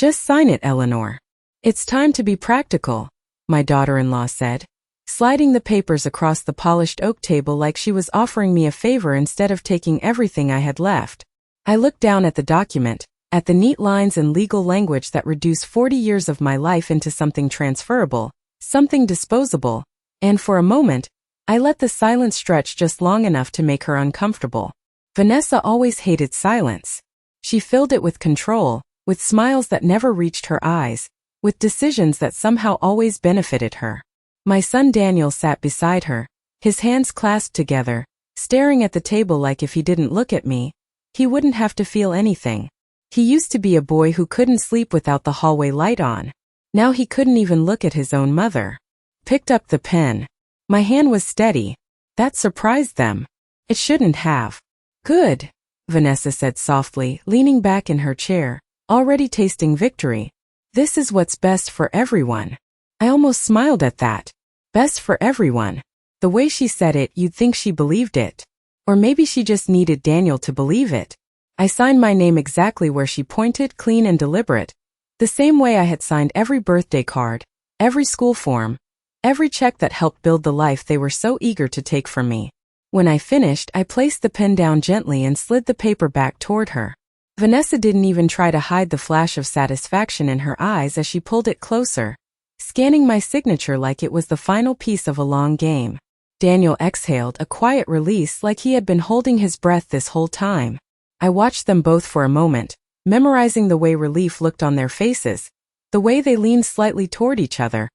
Just sign it, Eleanor. It's time to be practical, my daughter-in-law said, sliding the papers across the polished oak table like she was offering me a favor instead of taking everything I had left. I looked down at the document, at the neat lines and legal language that reduce 40 years of my life into something transferable, something disposable, and for a moment, I let the silence stretch just long enough to make her uncomfortable. Vanessa always hated silence. She filled it with control, with smiles that never reached her eyes, with decisions that somehow always benefited her. My son Daniel sat beside her, his hands clasped together, staring at the table like if he didn't look at me, he wouldn't have to feel anything. He used to be a boy who couldn't sleep without the hallway light on. Now he couldn't even look at his own mother. Picked up the pen. My hand was steady. That surprised them. It shouldn't have. Good, Vanessa said softly, leaning back in her chair, already tasting victory. This is what's best for everyone. I almost smiled at that. Best for everyone. The way she said it, you'd think she believed it. Or maybe she just needed Daniel to believe it. I signed my name exactly where she pointed, clean and deliberate, the same way I had signed every birthday card, every school form, every check that helped build the life they were so eager to take from me. When I finished, I placed the pen down gently and slid the paper back toward her. Vanessa didn't even try to hide the flash of satisfaction in her eyes as she pulled it closer, scanning my signature like it was the final piece of a long game. Daniel exhaled, a quiet release like he had been holding his breath this whole time. I watched them both for a moment, memorizing the way relief looked on their faces, the way they leaned slightly toward each other,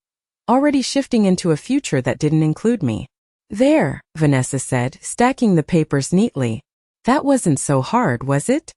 already shifting into a future that didn't include me. There, Vanessa said, stacking the papers neatly. That wasn't so hard, was it?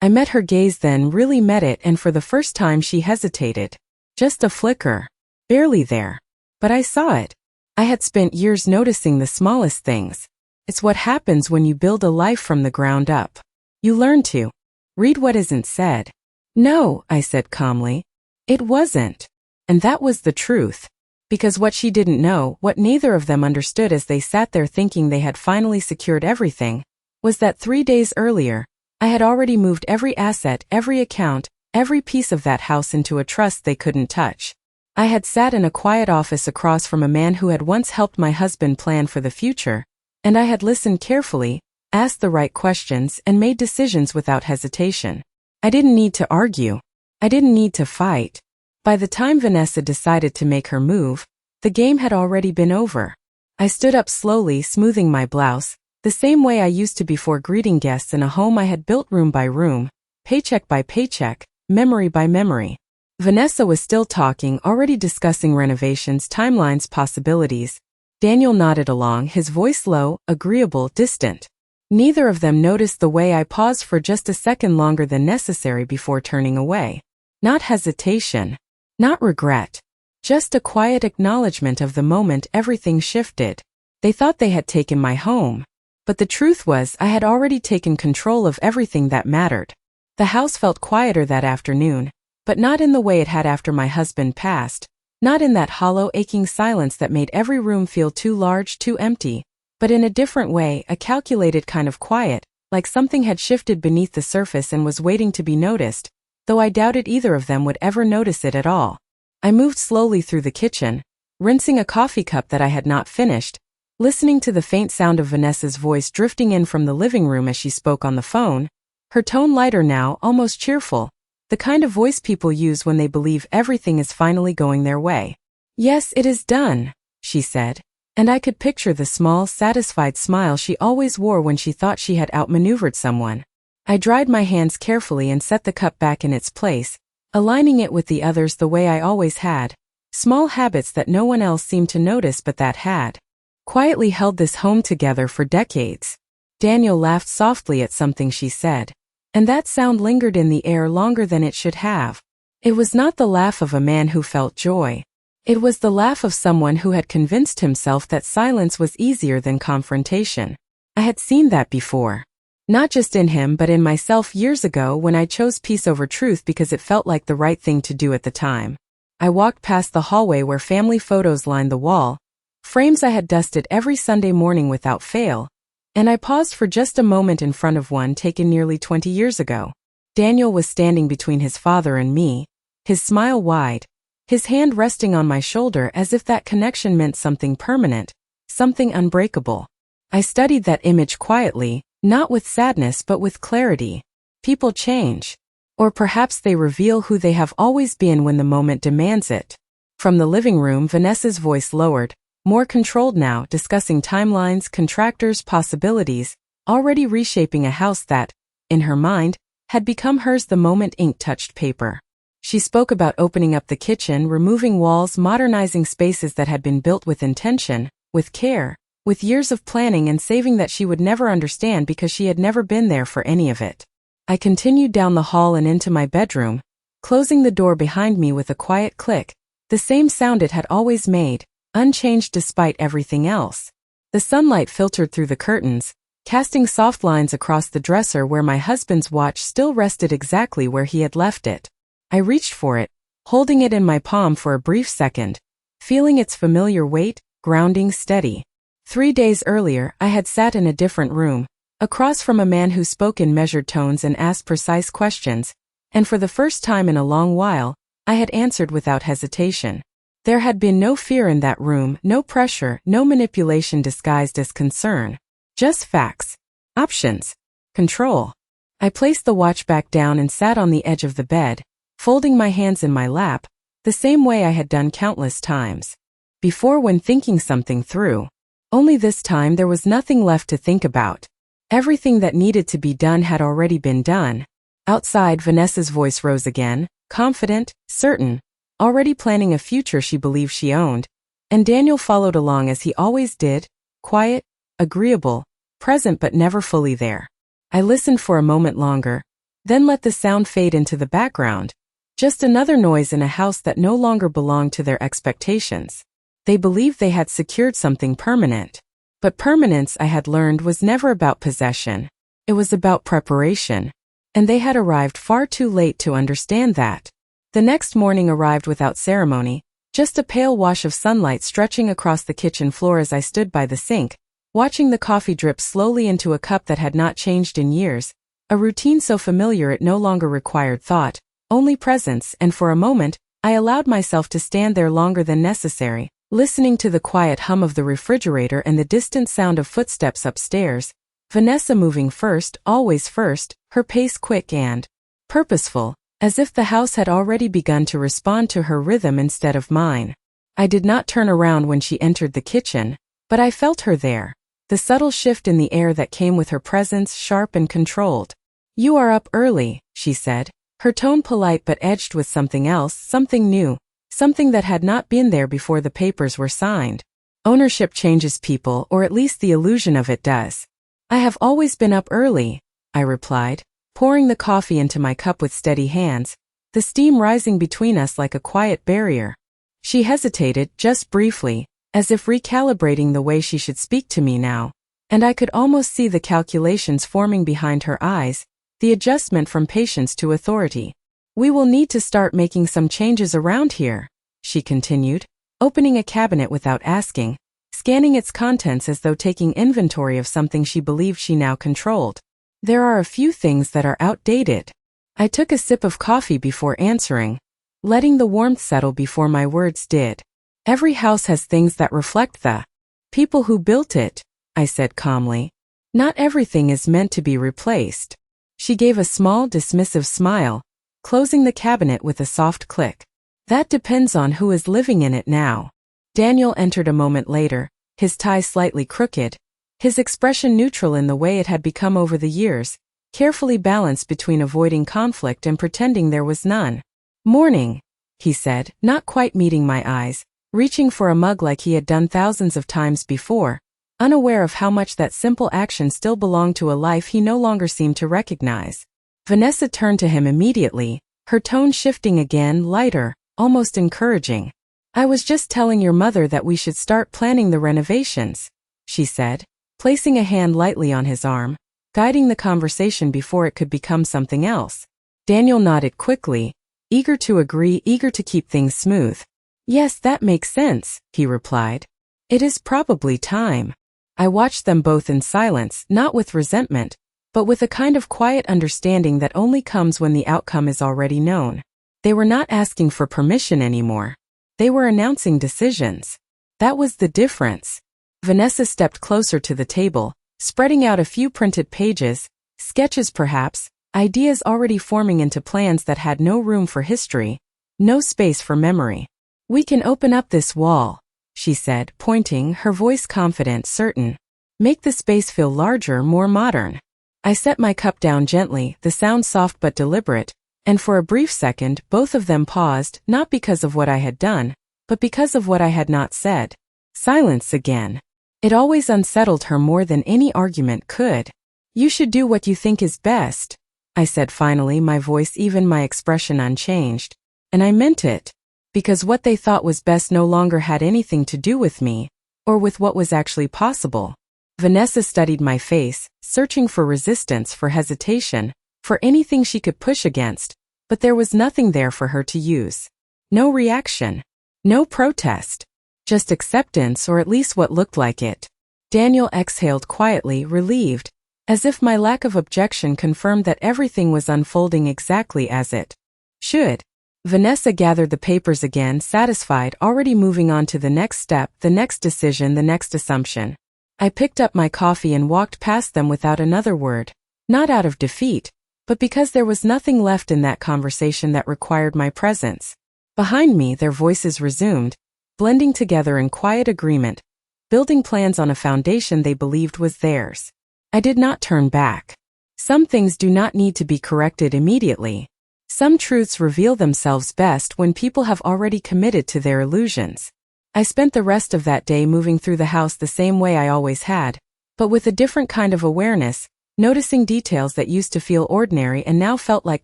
I met her gaze then, really met it, and for the first time she hesitated. Just a flicker. Barely there. But I saw it. I had spent years noticing the smallest things. It's what happens when you build a life from the ground up. You learn to read what isn't said. No, I said calmly. It wasn't. And that was the truth. Because what she didn't know, what neither of them understood as they sat there thinking they had finally secured everything, was that 3 days earlier, I had already moved every asset, every account, every piece of that house into a trust they couldn't touch. I had sat in a quiet office across from a man who had once helped my husband plan for the future, and I had listened carefully, asked the right questions, and made decisions without hesitation. I didn't need to argue. I didn't need to fight. By the time Vanessa decided to make her move, the game had already been over. I stood up slowly, smoothing my blouse, the same way I used to before greeting guests in a home I had built room by room, paycheck by paycheck, memory by memory. Vanessa was still talking, already discussing renovations, timelines, possibilities. Daniel nodded along, his voice low, agreeable, distant. Neither of them noticed the way I paused for just a second longer than necessary before turning away. Not hesitation. Not regret. Just a quiet acknowledgement of the moment everything shifted. They thought they had taken my home. But the truth was I had already taken control of everything that mattered. The house felt quieter that afternoon, but not in the way it had after my husband passed, not in that hollow, aching silence that made every room feel too large, too empty, but in a different way, a calculated kind of quiet, like something had shifted beneath the surface and was waiting to be noticed, though I doubted either of them would ever notice it at all. I moved slowly through the kitchen, rinsing a coffee cup that I had not finished, listening to the faint sound of Vanessa's voice drifting in from the living room as she spoke on the phone, her tone lighter now, almost cheerful, the kind of voice people use when they believe everything is finally going their way. Yes, it is done, she said, and I could picture the small, satisfied smile she always wore when she thought she had outmaneuvered someone. I dried my hands carefully and set the cup back in its place, aligning it with the others the way I always had, small habits that no one else seemed to notice but that had quietly held this home together for decades. Daniel laughed softly at something she said, and that sound lingered in the air longer than it should have. It was not the laugh of a man who felt joy. It was the laugh of someone who had convinced himself that silence was easier than confrontation. I had seen that before. Not just in him but in myself years ago when I chose peace over truth because it felt like the right thing to do at the time. I walked past the hallway where family photos lined the wall, frames I had dusted every Sunday morning without fail, and I paused for just a moment in front of one taken nearly 20 years ago. Daniel was standing between his father and me, his smile wide, his hand resting on my shoulder as if that connection meant something permanent, something unbreakable. I studied that image quietly, not with sadness but with clarity. People change. Or perhaps they reveal who they have always been when the moment demands it. From the living room, Vanessa's voice lowered, more controlled now, discussing timelines, contractors, possibilities, already reshaping a house that, in her mind, had become hers the moment ink touched paper. She spoke about opening up the kitchen, removing walls, modernizing spaces that had been built with intention, with care, with years of planning and saving that she would never understand because she had never been there for any of it. I continued down the hall and into my bedroom, closing the door behind me with a quiet click, the same sound it had always made, unchanged despite everything else. The sunlight filtered through the curtains, casting soft lines across the dresser where my husband's watch still rested exactly where he had left it. I reached for it, holding it in my palm for a brief second, feeling its familiar weight, grounding, steady. 3 days earlier, I had sat in a different room, across from a man who spoke in measured tones and asked precise questions, and for the first time in a long while, I had answered without hesitation. There had been no fear in that room, no pressure, no manipulation disguised as concern. Just facts. Options. Control. I placed the watch back down and sat on the edge of the bed, folding my hands in my lap, the same way I had done countless times before when thinking something through. Only this time there was nothing left to think about. Everything that needed to be done had already been done. Outside, Vanessa's voice rose again, confident, certain, already planning a future she believed she owned, and Daniel followed along as he always did, quiet, agreeable, present but never fully there. I listened for a moment longer, then let the sound fade into the background, just another noise in a house that no longer belonged to their expectations. They believed they had secured something permanent. But permanence, I had learned, was never about possession. It was about preparation. And they had arrived far too late to understand that. The next morning arrived without ceremony, just a pale wash of sunlight stretching across the kitchen floor as I stood by the sink, watching the coffee drip slowly into a cup that had not changed in years, a routine so familiar it no longer required thought, only presence, and for a moment, I allowed myself to stand there longer than necessary, listening to the quiet hum of the refrigerator and the distant sound of footsteps upstairs, Vanessa moving first, always first, her pace quick and purposeful, as if the house had already begun to respond to her rhythm instead of mine. I did not turn around when she entered the kitchen, but I felt her there, the subtle shift in the air that came with her presence, sharp and controlled. "You are up early," she said, her tone polite but edged with something else, something new. Something that had not been there before the papers were signed. Ownership changes people, or at least the illusion of it does. "I have always been up early," I replied, pouring the coffee into my cup with steady hands, the steam rising between us like a quiet barrier. She hesitated, just briefly, as if recalibrating the way she should speak to me now, and I could almost see the calculations forming behind her eyes, the adjustment from patience to authority. "We will need to start making some changes around here," she continued, opening a cabinet without asking, scanning its contents as though taking inventory of something she believed she now controlled. "There are a few things that are outdated." I took a sip of coffee before answering, letting the warmth settle before my words did. "Every house has things that reflect the people who built it," I said calmly. "Not everything is meant to be replaced." She gave a small, dismissive smile, closing the cabinet with a soft click. "That depends on who is living in it now." Daniel entered a moment later, his tie slightly crooked, his expression neutral in the way it had become over the years, carefully balanced between avoiding conflict and pretending there was none. "Morning," he said, not quite meeting my eyes, reaching for a mug like he had done thousands of times before, unaware of how much that simple action still belonged to a life he no longer seemed to recognize. Vanessa turned to him immediately, her tone shifting again, lighter, almost encouraging. "I was just telling your mother that we should start planning the renovations," she said, placing a hand lightly on his arm, guiding the conversation before it could become something else. Daniel nodded quickly, eager to agree, eager to keep things smooth. "Yes, that makes sense," he replied. "It is probably time." I watched them both in silence, not with resentment, but with a kind of quiet understanding that only comes when the outcome is already known. They were not asking for permission anymore. They were announcing decisions. That was the difference. Vanessa stepped closer to the table, spreading out a few printed pages, sketches perhaps, ideas already forming into plans that had no room for history, no space for memory. "We can open up this wall," she said, pointing, her voice confident, certain. "Make the space feel larger, more modern." I set my cup down gently, the sound soft but deliberate, and for a brief second both of them paused, not because of what I had done, but because of what I had not said. Silence again. It always unsettled her more than any argument could. "You should do what you think is best," I said finally, my voice even, my expression unchanged. And I meant it. Because what they thought was best no longer had anything to do with me, or with what was actually possible. Vanessa studied my face, searching for resistance, for hesitation, for anything she could push against, but there was nothing there for her to use. No reaction. No protest. Just acceptance, or at least what looked like it. Daniel exhaled quietly, relieved, as if my lack of objection confirmed that everything was unfolding exactly as it should. Vanessa gathered the papers again, satisfied, already moving on to the next step, the next decision, the next assumption. I picked up my coffee and walked past them without another word, not out of defeat, but because there was nothing left in that conversation that required my presence. Behind me, their voices resumed, blending together in quiet agreement, building plans on a foundation they believed was theirs. I did not turn back. Some things do not need to be corrected immediately. Some truths reveal themselves best when people have already committed to their illusions. I spent the rest of that day moving through the house the same way I always had, but with a different kind of awareness, noticing details that used to feel ordinary and now felt like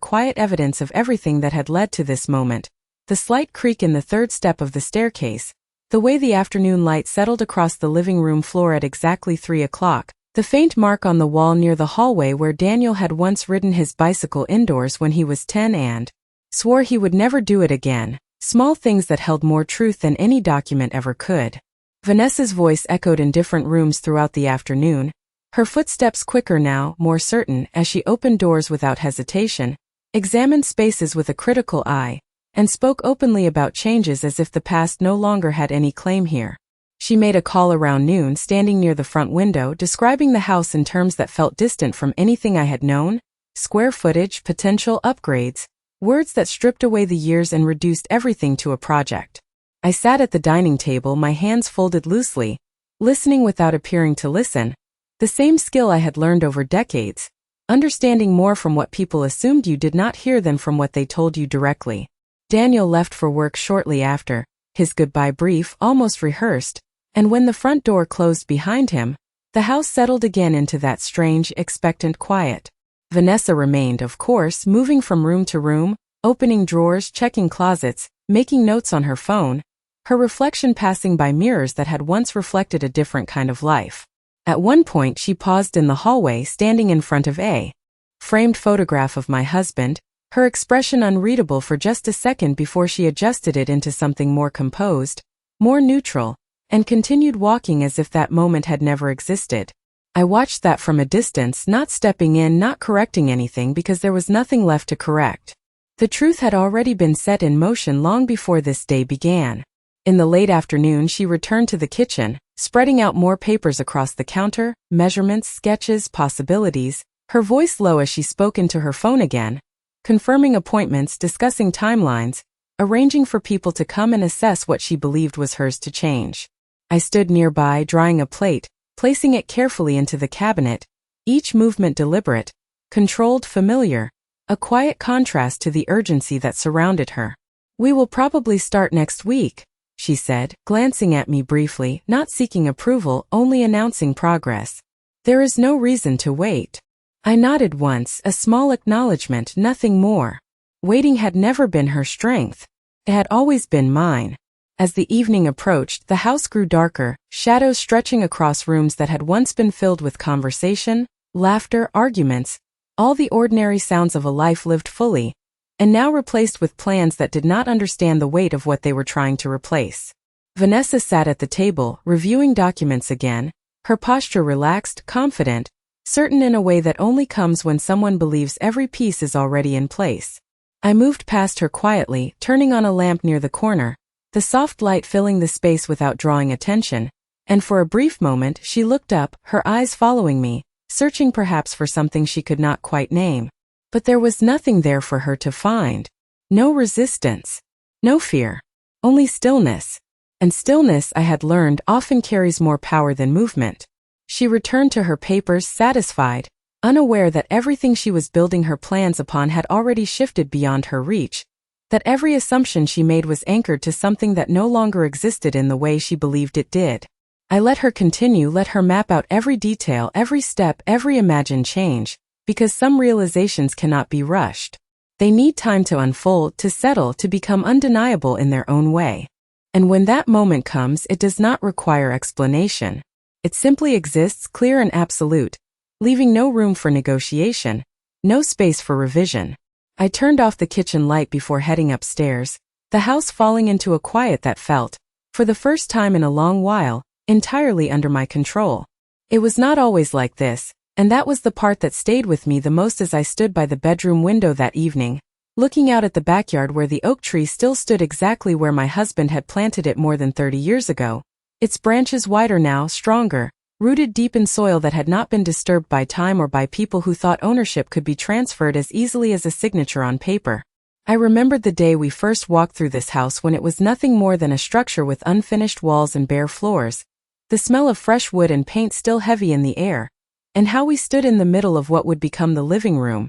quiet evidence of everything that had led to this moment. The slight creak in the third step of the staircase, the way the afternoon light settled across the living room floor at exactly 3 o'clock, the faint mark on the wall near the hallway where Daniel had once ridden his bicycle indoors when he was 10 and swore he would never do it again. Small things that held more truth than any document ever could. Vanessa's voice echoed in different rooms throughout the afternoon, her footsteps quicker now, more certain, as she opened doors without hesitation, examined spaces with a critical eye, and spoke openly about changes as if the past no longer had any claim here. She made a call around noon, standing near the front window, describing the house in terms that felt distant from anything I had known: square footage, potential upgrades, words that stripped away the years and reduced everything to a project. I sat at the dining table, my hands folded loosely, listening without appearing to listen, the same skill I had learned over decades, understanding more from what people assumed you did not hear than from what they told you directly. Daniel left for work shortly after, his goodbye brief, almost rehearsed, and when the front door closed behind him, the house settled again into that strange, expectant quiet. Vanessa remained, of course, moving from room to room, opening drawers, checking closets, making notes on her phone, her reflection passing by mirrors that had once reflected a different kind of life. At one point she paused in the hallway, standing in front of a framed photograph of my husband, her expression unreadable for just a second before she adjusted it into something more composed, more neutral, and continued walking as if that moment had never existed. I watched that from a distance, not stepping in, not correcting anything, because there was nothing left to correct. The truth had already been set in motion long before this day began. In the late afternoon she returned to the kitchen, spreading out more papers across the counter, measurements, sketches, possibilities, her voice low as she spoke into her phone again, confirming appointments, discussing timelines, arranging for people to come and assess what she believed was hers to change. I stood nearby, drying a plate, placing it carefully into the cabinet, each movement deliberate, controlled, familiar, a quiet contrast to the urgency that surrounded her. "We will probably start next week," she said, glancing at me briefly, not seeking approval, only announcing progress. "There is no reason to wait." I nodded once, a small acknowledgement, nothing more. Waiting had never been her strength. It had always been mine. As the evening approached, the house grew darker, shadows stretching across rooms that had once been filled with conversation, laughter, arguments, all the ordinary sounds of a life lived fully, and now replaced with plans that did not understand the weight of what they were trying to replace. Vanessa sat at the table, reviewing documents again, her posture relaxed, confident, certain in a way that only comes when someone believes every piece is already in place. I moved past her quietly, turning on a lamp near the corner, the soft light filling the space without drawing attention, and for a brief moment she looked up, her eyes following me, searching perhaps for something she could not quite name. But there was nothing there for her to find. No resistance. No fear. Only stillness. And stillness, I had learned, often carries more power than movement. She returned to her papers satisfied, unaware that everything she was building her plans upon had already shifted beyond her reach, that every assumption she made was anchored to something that no longer existed in the way she believed it did. I let her continue, let her map out every detail, every step, every imagined change, because some realizations cannot be rushed. They need time to unfold, to settle, to become undeniable in their own way. And when that moment comes, it does not require explanation. It simply exists, clear and absolute, leaving no room for negotiation, no space for revision. I turned off the kitchen light before heading upstairs, the house falling into a quiet that felt, for the first time in a long while, entirely under my control. It was not always like this, and that was the part that stayed with me the most as I stood by the bedroom window that evening, looking out at the backyard where the oak tree still stood exactly where my husband had planted it more than 30 years ago, its branches wider now, stronger, rooted deep in soil that had not been disturbed by time or by people who thought ownership could be transferred as easily as a signature on paper. I remembered the day we first walked through this house when it was nothing more than a structure with unfinished walls and bare floors, the smell of fresh wood and paint still heavy in the air, and how we stood in the middle of what would become the living room,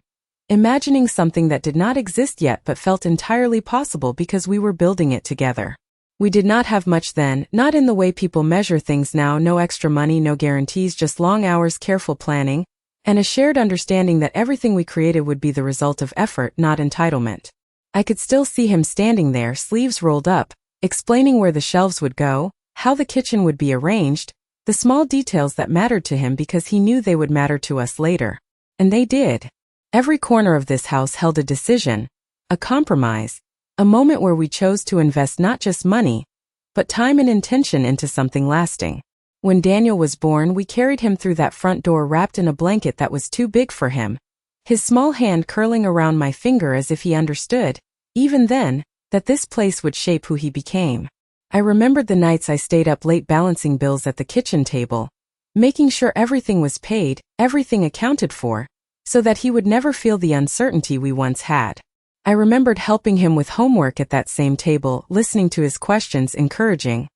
imagining something that did not exist yet but felt entirely possible because we were building it together. We did not have much then, not in the way people measure things now, no extra money, no guarantees, just long hours, careful planning, and a shared understanding that everything we created would be the result of effort, not entitlement. I could still see him standing there, sleeves rolled up, explaining where the shelves would go, how the kitchen would be arranged, the small details that mattered to him because he knew they would matter to us later. And they did. Every corner of this house held a decision, a compromise, a moment where we chose to invest not just money, but time and intention into something lasting. When Daniel was born, we carried him through that front door wrapped in a blanket that was too big for him, his small hand curling around my finger as if he understood, even then, that this place would shape who he became. I remembered the nights I stayed up late balancing bills at the kitchen table, making sure everything was paid, everything accounted for, so that he would never feel the uncertainty we once had. I remembered helping him with homework at that same table, listening to his questions, encouraging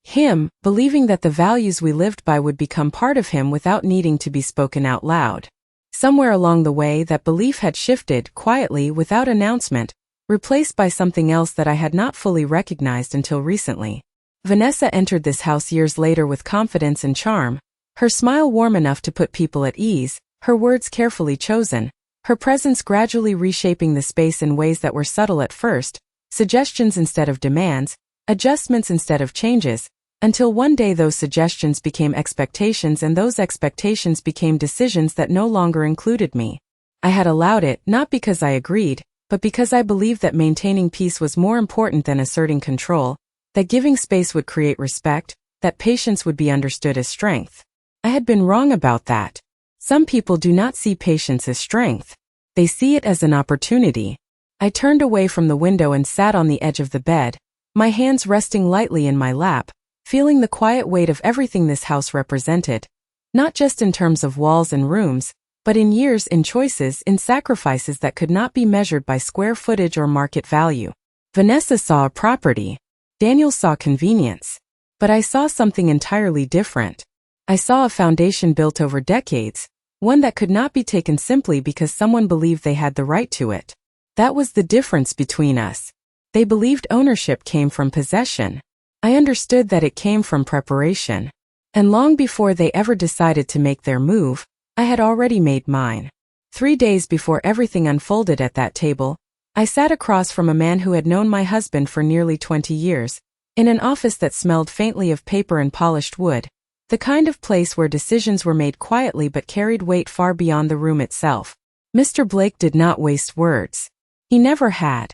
him, believing that the values we lived by would become part of him without needing to be spoken out loud. Somewhere along the way, that belief had shifted, quietly, without announcement, replaced by something else that I had not fully recognized until recently. Vanessa entered this house years later with confidence and charm, her smile warm enough to put people at ease, her words carefully chosen, her presence gradually reshaping the space in ways that were subtle at first, suggestions instead of demands, adjustments instead of changes, until one day those suggestions became expectations and those expectations became decisions that no longer included me. I had allowed it, not because I agreed, but because I believed that maintaining peace was more important than asserting control, that giving space would create respect, that patience would be understood as strength. I had been wrong about that. Some people do not see patience as strength. They see it as an opportunity. I turned away from the window and sat on the edge of the bed, my hands resting lightly in my lap, feeling the quiet weight of everything this house represented, not just in terms of walls and rooms, but in years, in choices, in sacrifices that could not be measured by square footage or market value. Vanessa saw a property. Daniel saw convenience. But I saw something entirely different. I saw a foundation built over decades, one that could not be taken simply because someone believed they had the right to it. That was the difference between us. They believed ownership came from possession. I understood that it came from preparation. And long before they ever decided to make their move, I had already made mine. 3 days before everything unfolded at that table, I sat across from a man who had known my husband for nearly 20 years, in an office that smelled faintly of paper and polished wood, the kind of place where decisions were made quietly but carried weight far beyond the room itself. Mr. Blake did not waste words. He never had.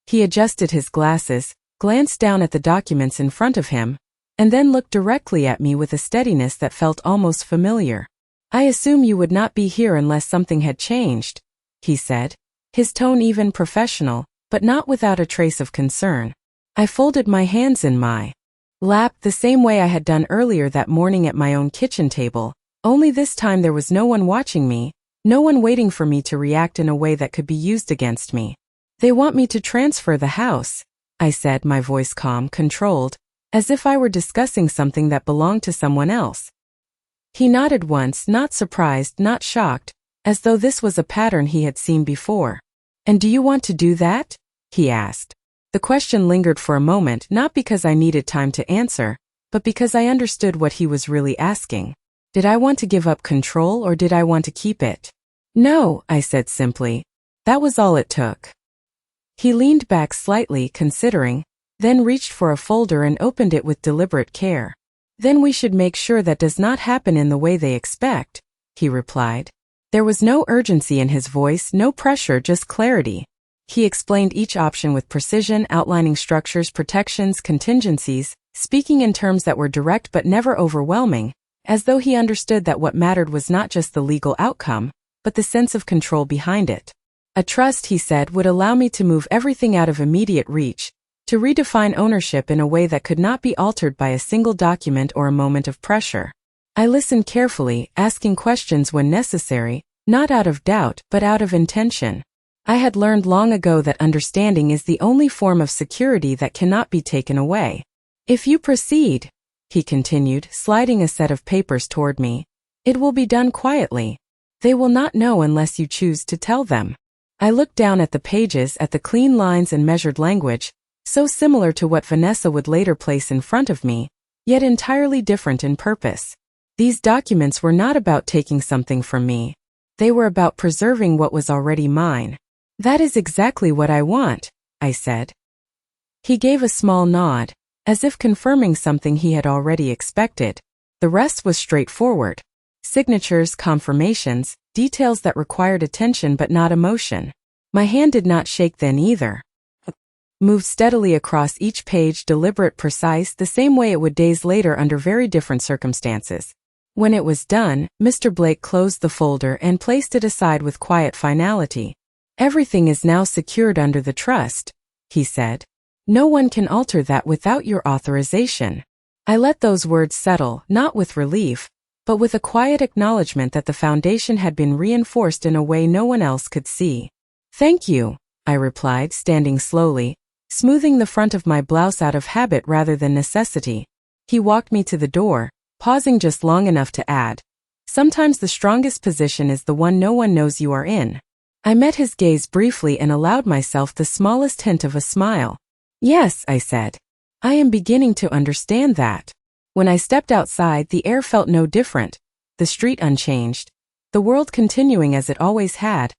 He adjusted his glasses, glanced down at the documents in front of him, and then looked directly at me with a steadiness that felt almost familiar. "I assume you would not be here unless something had changed," he said. his tone even professional, but not without a trace of concern. I folded my hands in my lap the same way I had done earlier that morning at my own kitchen table, only this time there was no one watching me, no one waiting for me to react in a way that could be used against me. They want me to transfer the house, I said, my voice calm, controlled, as if I were discussing something that belonged to someone else. He nodded once, not surprised, not shocked, as though this was a pattern he had seen before. And do you want to do that? He asked. The question lingered for a moment, not because I needed time to answer, but because I understood what he was really asking. Did I want to give up control or did I want to keep it? No, I said simply. That was all it took. He leaned back slightly, considering, then reached for a folder and opened it with deliberate care. Then we should make sure that does not happen in the way they expect, he replied. There was no urgency in his voice, no pressure, just clarity. He explained each option with precision, outlining structures, protections, contingencies, speaking in terms that were direct but never overwhelming, as though he understood that what mattered was not just the legal outcome, but the sense of control behind it. A trust, he said, would allow me to move everything out of immediate reach, to redefine ownership in a way that could not be altered by a single document or a moment of pressure. I listened carefully, asking questions when necessary, not out of doubt, but out of intention. I had learned long ago that understanding is the only form of security that cannot be taken away. If you proceed, he continued, sliding a set of papers toward me, it will be done quietly. They will not know unless you choose to tell them. I looked down at the pages, at the clean lines and measured language, so similar to what Vanessa would later place in front of me, yet entirely different in purpose. These documents were not about taking something from me. They were about preserving what was already mine. That is exactly what I want, I said. He gave a small nod, as if confirming something he had already expected. The rest was straightforward. Signatures, confirmations, details that required attention but not emotion. My hand did not shake then either. Moved steadily across each page, deliberate, precise, the same way it would days later under very different circumstances. When it was done, Mr. Blake closed the folder and placed it aside with quiet finality. Everything is now secured under the trust, he said. No one can alter that without your authorization. I let those words settle, not with relief, but with a quiet acknowledgement that the foundation had been reinforced in a way no one else could see. Thank you, I replied, standing slowly, smoothing the front of my blouse out of habit rather than necessity. He walked me to the door, pausing just long enough to add, sometimes the strongest position is the one no one knows you are in. I met his gaze briefly and allowed myself the smallest hint of a smile. Yes, I said. I am beginning to understand that. When I stepped outside, the air felt no different, the street unchanged, the world continuing as it always had,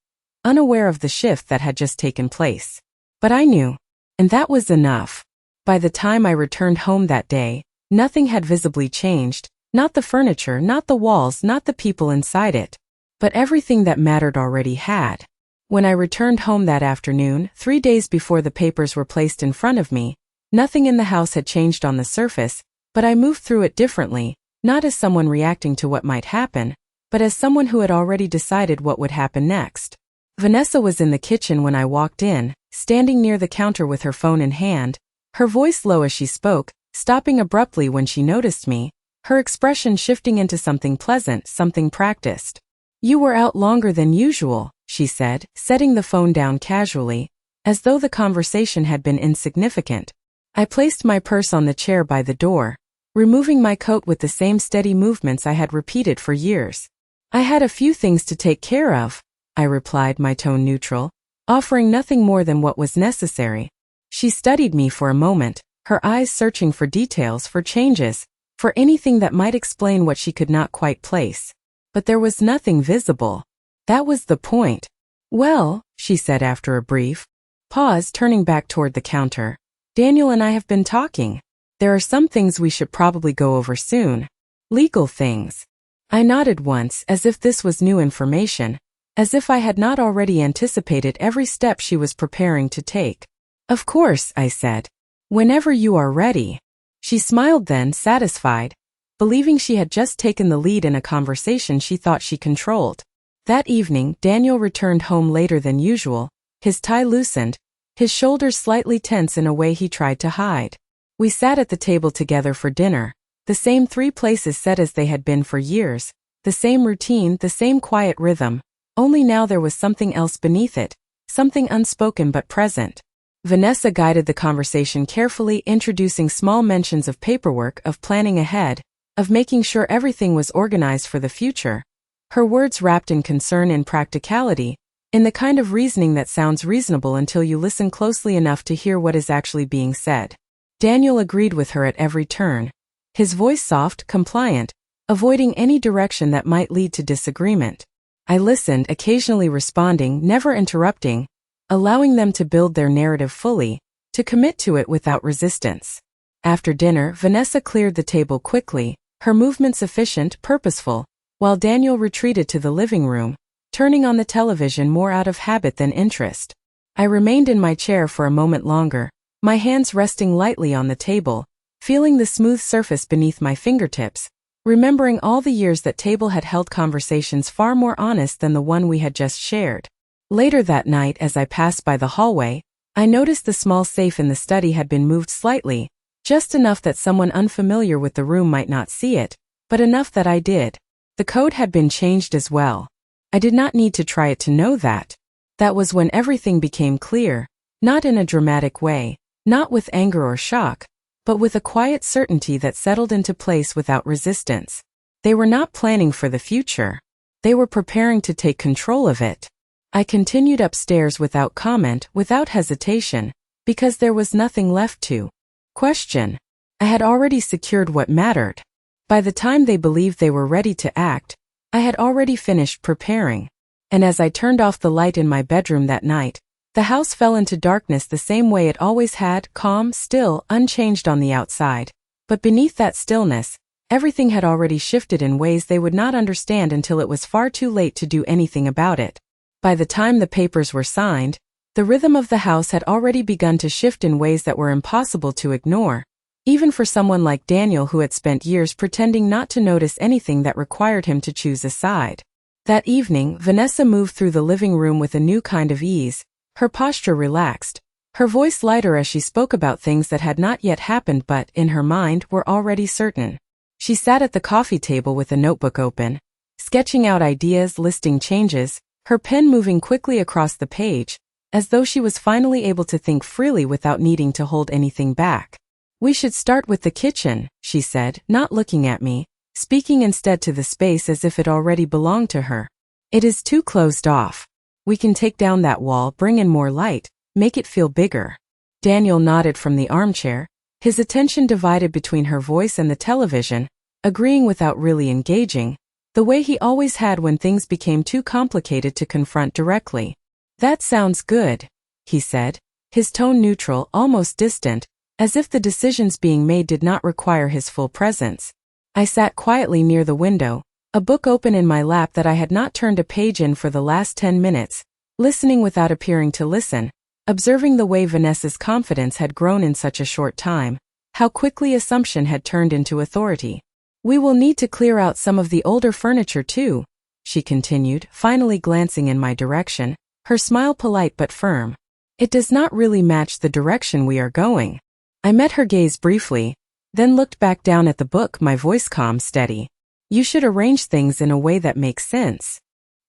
unaware of the shift that had just taken place. But I knew, and that was enough. By the time I returned home that day, nothing had visibly changed, not the furniture, not the walls, not the people inside it, but everything that mattered already had. When I returned home that afternoon, 3 days before the papers were placed in front of me, nothing in the house had changed on the surface, but I moved through it differently, not as someone reacting to what might happen, but as someone who had already decided what would happen next. Vanessa was in the kitchen when I walked in, standing near the counter with her phone in hand, her voice low as she spoke, stopping abruptly when she noticed me, her expression shifting into something pleasant, something practiced. You were out longer than usual, she said, setting the phone down casually, as though the conversation had been insignificant. I placed my purse on the chair by the door, removing my coat with the same steady movements I had repeated for years. I had a few things to take care of, I replied, my tone neutral, offering nothing more than what was necessary. She studied me for a moment, her eyes searching for details, for changes, for anything that might explain what she could not quite place. But there was nothing visible. That was the point. Well, she said after a brief pause, turning back toward the counter, Daniel and I have been talking. There are some things we should probably go over soon. Legal things. I nodded once, as if this was new information, as if I had not already anticipated every step she was preparing to take. Of course, I said. Whenever you are ready. She smiled then, satisfied, believing she had just taken the lead in a conversation she thought she controlled. That evening, Daniel returned home later than usual, his tie loosened, his shoulders slightly tense in a way he tried to hide. We sat at the table together for dinner, the same 3 places set as they had been for years, the same routine, the same quiet rhythm, only now there was something else beneath it, something unspoken but present. Vanessa guided the conversation carefully, introducing small mentions of paperwork, of planning ahead, of making sure everything was organized for the future. Her words wrapped in concern and practicality, in the kind of reasoning that sounds reasonable until you listen closely enough to hear what is actually being said. Daniel agreed with her at every turn, his voice soft, compliant, avoiding any direction that might lead to disagreement. I listened, occasionally responding, never interrupting, allowing them to build their narrative fully, to commit to it without resistance. After dinner, Vanessa cleared the table quickly, her movements efficient, purposeful, while Daniel retreated to the living room, turning on the television more out of habit than interest. I remained in my chair for a moment longer, my hands resting lightly on the table, feeling the smooth surface beneath my fingertips, remembering all the years that table had held conversations far more honest than the one we had just shared. Later that night, as I passed by the hallway, I noticed the small safe in the study had been moved slightly, just enough that someone unfamiliar with the room might not see it, but enough that I did. The code had been changed as well. I did not need to try it to know that. That was when everything became clear, not in a dramatic way, not with anger or shock, but with a quiet certainty that settled into place without resistance. They were not planning for the future. They were preparing to take control of it. I continued upstairs without comment, without hesitation, because there was nothing left to question. I had already secured what mattered. By the time they believed they were ready to act, I had already finished preparing. And as I turned off the light in my bedroom that night, the house fell into darkness the same way it always had, calm, still, unchanged on the outside. But beneath that stillness, everything had already shifted in ways they would not understand until it was far too late to do anything about it. By the time the papers were signed, the rhythm of the house had already begun to shift in ways that were impossible to ignore, even for someone like Daniel who had spent years pretending not to notice anything that required him to choose a side. That evening, Vanessa moved through the living room with a new kind of ease, her posture relaxed, her voice lighter as she spoke about things that had not yet happened but, in her mind, were already certain. She sat at the coffee table with a notebook open, sketching out ideas, listing changes, her pen moving quickly across the page, as though she was finally able to think freely without needing to hold anything back. "We should start with the kitchen," she said, not looking at me, speaking instead to the space as if it already belonged to her. "It is too closed off. We can take down that wall, bring in more light, make it feel bigger." Daniel nodded from the armchair, his attention divided between her voice and the television, agreeing without really engaging, the way he always had when things became too complicated to confront directly. "That sounds good," he said, his tone neutral, almost distant, as if the decisions being made did not require his full presence. I sat quietly near the window, a book open in my lap that I had not turned a page in for the last 10 minutes, listening without appearing to listen, observing the way Vanessa's confidence had grown in such a short time, how quickly assumption had turned into authority. "We will need to clear out some of the older furniture too," she continued, finally glancing in my direction, her smile polite but firm. "It does not really match the direction we are going." I met her gaze briefly, then looked back down at the book, my voice calm, steady. "You should arrange things in a way that makes sense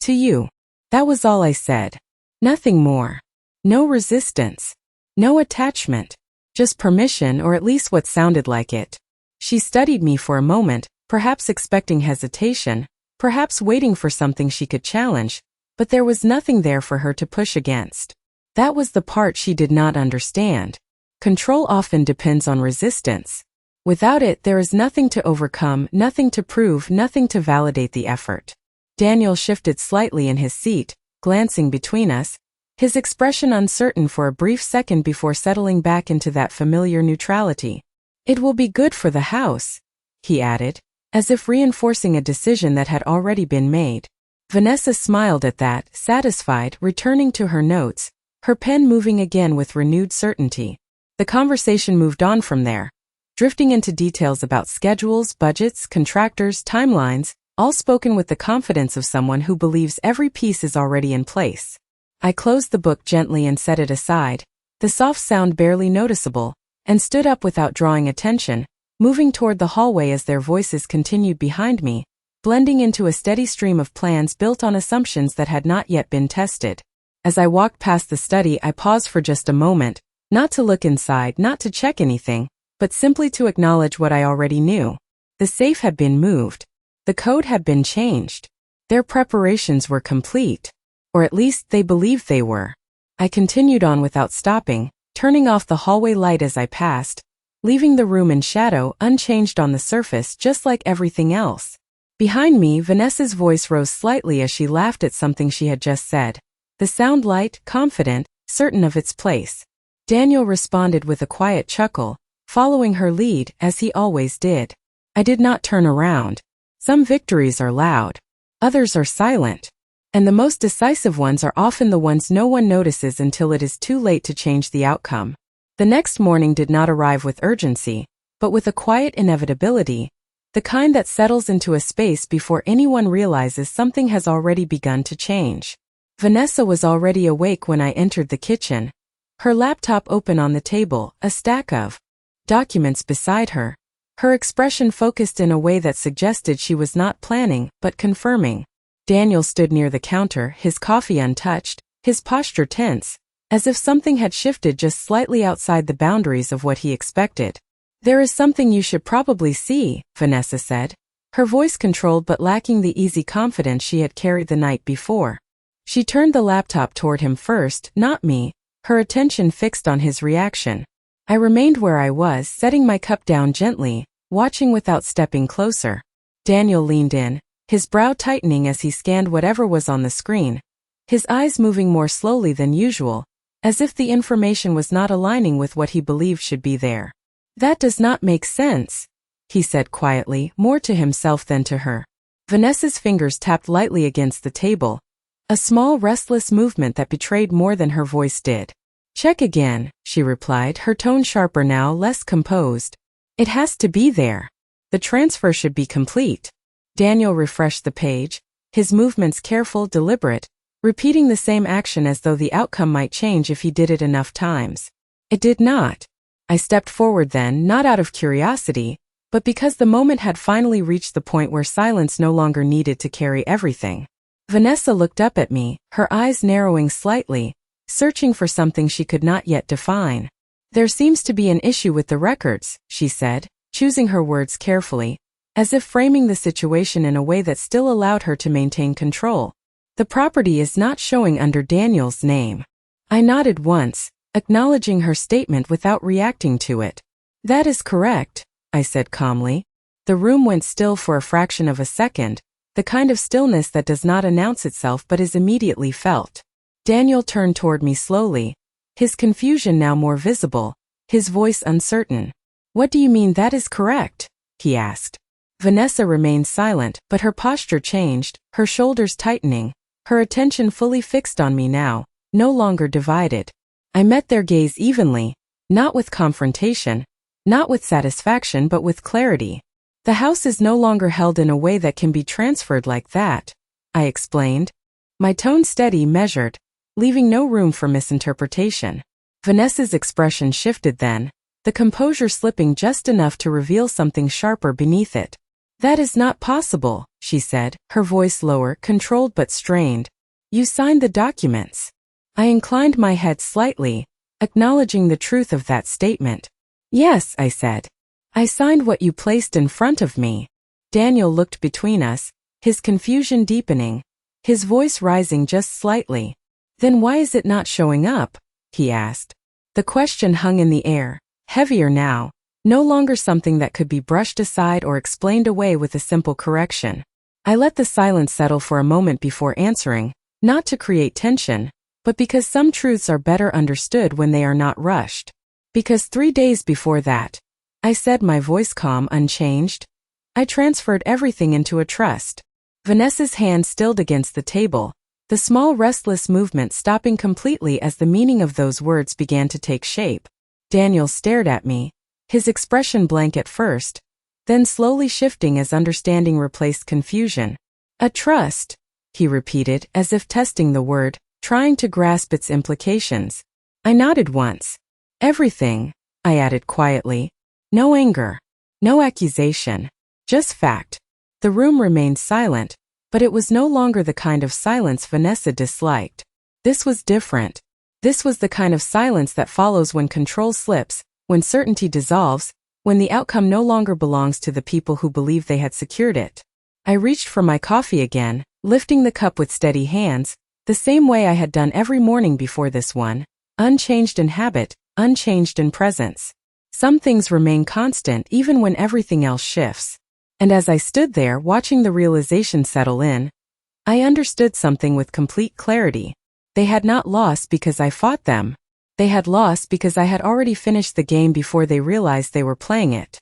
to you." That was all I said. Nothing more. No resistance. No attachment. Just permission, or at least what sounded like it. She studied me for a moment, perhaps expecting hesitation, perhaps waiting for something she could challenge, but there was nothing there for her to push against. That was the part she did not understand. Control often depends on resistance. Without it, there is nothing to overcome, nothing to prove, nothing to validate the effort. Daniel shifted slightly in his seat, glancing between us, his expression uncertain for a brief second before settling back into that familiar neutrality. "It will be good for the house," he added, as if reinforcing a decision that had already been made. Vanessa smiled at that, satisfied, returning to her notes, her pen moving again with renewed certainty. The conversation moved on from there, drifting into details about schedules, budgets, contractors, timelines, all spoken with the confidence of someone who believes every piece is already in place. I closed the book gently and set it aside, the soft sound barely noticeable, and stood up without drawing attention, moving toward the hallway as their voices continued behind me, blending into a steady stream of plans built on assumptions that had not yet been tested. As I walked past the study, I paused for just a moment, not to look inside, not to check anything, but simply to acknowledge what I already knew. The safe had been moved. The code had been changed. Their preparations were complete. Or at least they believed they were. I continued on without stopping, turning off the hallway light as I passed, leaving the room in shadow, unchanged on the surface, just like everything else. Behind me, Vanessa's voice rose slightly as she laughed at something she had just said. The sound light, confident, certain of its place. Daniel responded with a quiet chuckle, following her lead, as he always did. I did not turn around. Some victories are loud. Others are silent. And the most decisive ones are often the ones no one notices until it is too late to change the outcome. The next morning did not arrive with urgency, but with a quiet inevitability, the kind that settles into a space before anyone realizes something has already begun to change. Vanessa was already awake when I entered the kitchen, her laptop open on the table, a stack of documents beside her, her expression focused in a way that suggested she was not planning, but confirming. Daniel stood near the counter, his coffee untouched, his posture tense, as if something had shifted just slightly outside the boundaries of what he expected. "There is something you should probably see," Vanessa said, her voice controlled but lacking the easy confidence she had carried the night before. She turned the laptop toward him first, not me, her attention fixed on his reaction. I remained where I was, setting my cup down gently, watching without stepping closer. Daniel leaned in, his brow tightening as he scanned whatever was on the screen, his eyes moving more slowly than usual, as if the information was not aligning with what he believed should be there. "That does not make sense," he said quietly, more to himself than to her. Vanessa's fingers tapped lightly against the table, a small restless movement that betrayed more than her voice did. "Check again," she replied, her tone sharper now, less composed. "It has to be there. The transfer should be complete." Daniel refreshed the page, his movements careful, deliberate, repeating the same action as though the outcome might change if he did it enough times. It did not. I stepped forward then, not out of curiosity, but because the moment had finally reached the point where silence no longer needed to carry everything. Vanessa looked up at me, her eyes narrowing slightly, searching for something she could not yet define. "There seems to be an issue with the records," she said, choosing her words carefully, as if framing the situation in a way that still allowed her to maintain control. "The property is not showing under Daniel's name." I nodded once, acknowledging her statement without reacting to it. "That is correct," I said calmly. The room went still for a fraction of a second, the kind of stillness that does not announce itself but is immediately felt. Daniel turned toward me slowly, his confusion now more visible, his voice uncertain. "What do you mean that is correct?" he asked. Vanessa remained silent, but her posture changed, her shoulders tightening, her attention fully fixed on me now, no longer divided. I met their gaze evenly, not with confrontation, not with satisfaction but with clarity. "The house is no longer held in a way that can be transferred like that," I explained. My tone steady, measured, leaving no room for misinterpretation. Vanessa's expression shifted then, the composure slipping just enough to reveal something sharper beneath it. "That is not possible," she said, her voice lower, controlled but strained. "You signed the documents." I inclined my head slightly, acknowledging the truth of that statement. "Yes," I said. "I signed what you placed in front of me." Daniel looked between us, his confusion deepening, his voice rising just slightly. "Then why is it not showing up?" he asked. The question hung in the air, heavier now, no longer something that could be brushed aside or explained away with a simple correction. I let the silence settle for a moment before answering, not to create tension, but because some truths are better understood when they are not rushed. "Because 3 days before that," I said, my voice calm, unchanged, "I transferred everything into a trust." Vanessa's hand stilled against the table, the small restless movement stopping completely as the meaning of those words began to take shape. Daniel stared at me, his expression blank at first, then slowly shifting as understanding replaced confusion. "A trust," he repeated, as if testing the word, trying to grasp its implications. I nodded once. Everything, I added quietly. No anger. No accusation. Just fact. The room remained silent, but it was no longer the kind of silence Vanessa disliked. This was different. This was the kind of silence that follows when control slips, when certainty dissolves, when the outcome no longer belongs to the people who believe they had secured it. I reached for my coffee again, lifting the cup with steady hands, the same way I had done every morning before this one, unchanged in habit, unchanged in presence. Some things remain constant even when everything else shifts. And as I stood there watching the realization settle in, I understood something with complete clarity. They had not lost because I fought them. They had lost because I had already finished the game before they realized they were playing it.